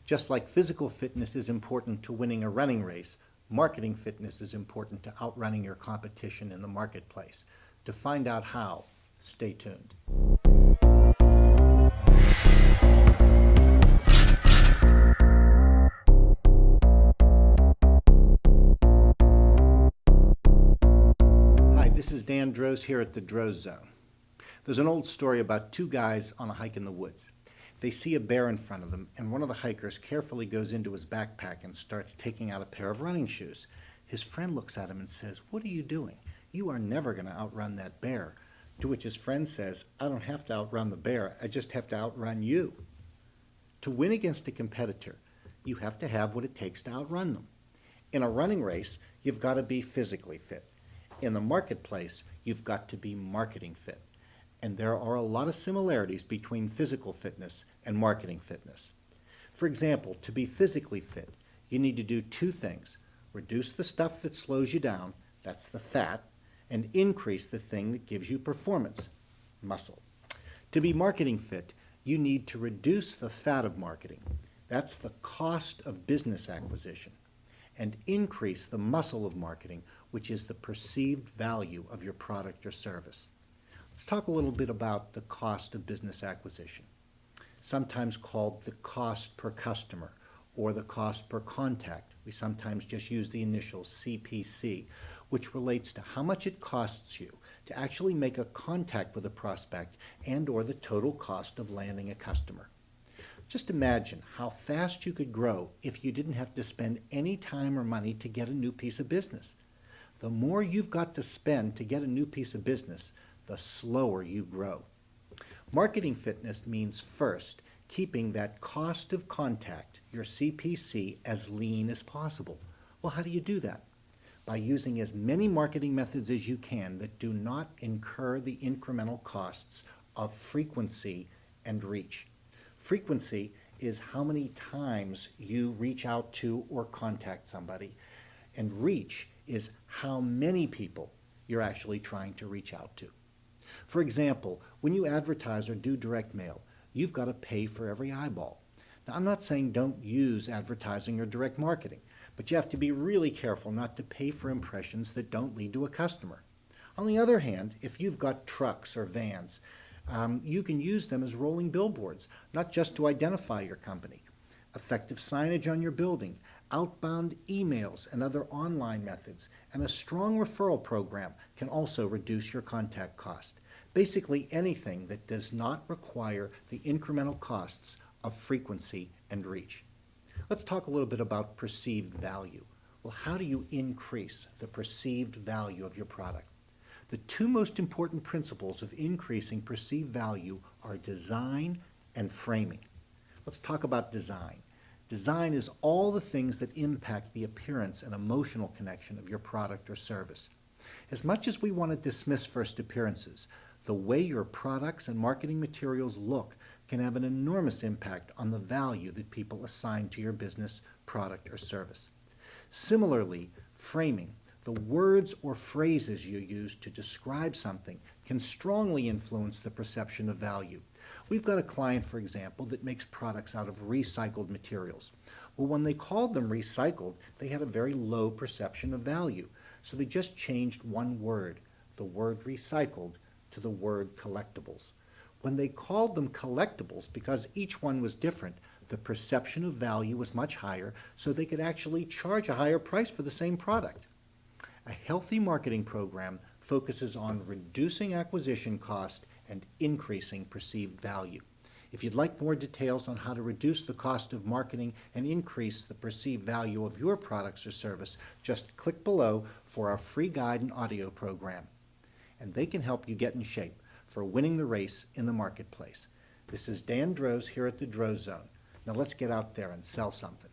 Just like physical fitness is important to winning a running race, marketing fitness is important to outrunning your competition in the marketplace. To find out how, stay tuned. Hi, this is Dan Droz here at the Droz Zone. There's an old story about two guys on a hike in the woods. They see a bear in front of them, and one of the hikers carefully goes into his backpack and starts taking out a pair of running shoes. His friend looks at him and says, "What are you doing? You are never going to outrun that bear." To which his friend says, "I don't have to outrun the bear, I just have to outrun you." To win against a competitor, you have to have what it takes to outrun them. In a running race, you've got to be physically fit. In the marketplace, you've got to be marketing fit. And there are a lot of similarities between physical fitness and marketing fitness. For example, to be physically fit, you need to do two things: reduce the stuff that slows you down, that's the fat, and increase the thing that gives you performance, muscle. To be marketing fit, you need to reduce the fat of marketing, that's the cost of business acquisition, and increase the muscle of marketing, which is the perceived value of your product or service. Let's talk a little bit about the cost of business acquisition, sometimes called the cost per customer or the cost per contact. We sometimes just use the initials CPC, which relates to how much it costs you to actually make a contact with a prospect and or the total cost of landing a customer. Just imagine how fast you could grow if you didn't have to spend any time or money to get a new piece of business. The more you've got to spend to get a new piece of business, the slower you grow. Marketing fitness means first keeping that cost of contact, your CPC, as lean as possible. Well, how do you do that? By using as many marketing methods as you can that do not incur the incremental costs of frequency and reach. Frequency is how many times you reach out to or contact somebody, and reach is how many people you're actually trying to reach out to. For example, when you advertise or do direct mail, you've got to pay for every eyeball. Now, I'm not saying don't use advertising or direct marketing, but you have to be really careful not to pay for impressions that don't lead to a customer. On the other hand, if you've got trucks or vans, you can use them as rolling billboards, not just to identify your company. Effective signage on your building, outbound emails and other online methods, and a strong referral program can also reduce your contact cost. Basically anything that does not require the incremental costs of frequency and reach. Let's talk a little bit about perceived value. Well, how do you increase the perceived value of your product? The two most important principles of increasing perceived value are design and framing. Let's talk about design. Design is all the things that impact the appearance and emotional connection of your product or service. As much as we want to dismiss first appearances, the way your products and marketing materials look can have an enormous impact on the value that people assign to your business, product, or service. Similarly, framing, the words or phrases you use to describe something, can strongly influence the perception of value. We've got a client, for example, that makes products out of recycled materials. Well, when they called them recycled, they had a very low perception of value. So they just changed one word, the word recycled, to the word collectibles. When they called them collectibles, because each one was different, the perception of value was much higher, so they could actually charge a higher price for the same product. A healthy marketing program focuses on reducing acquisition cost and increasing perceived value. If you'd like more details on how to reduce the cost of marketing and increase the perceived value of your products or service, just click below for our free guide and audio program. And they can help you get in shape for winning the race in the marketplace. This is Dan Droz here at the Droz Zone. Now let's get out there and sell something.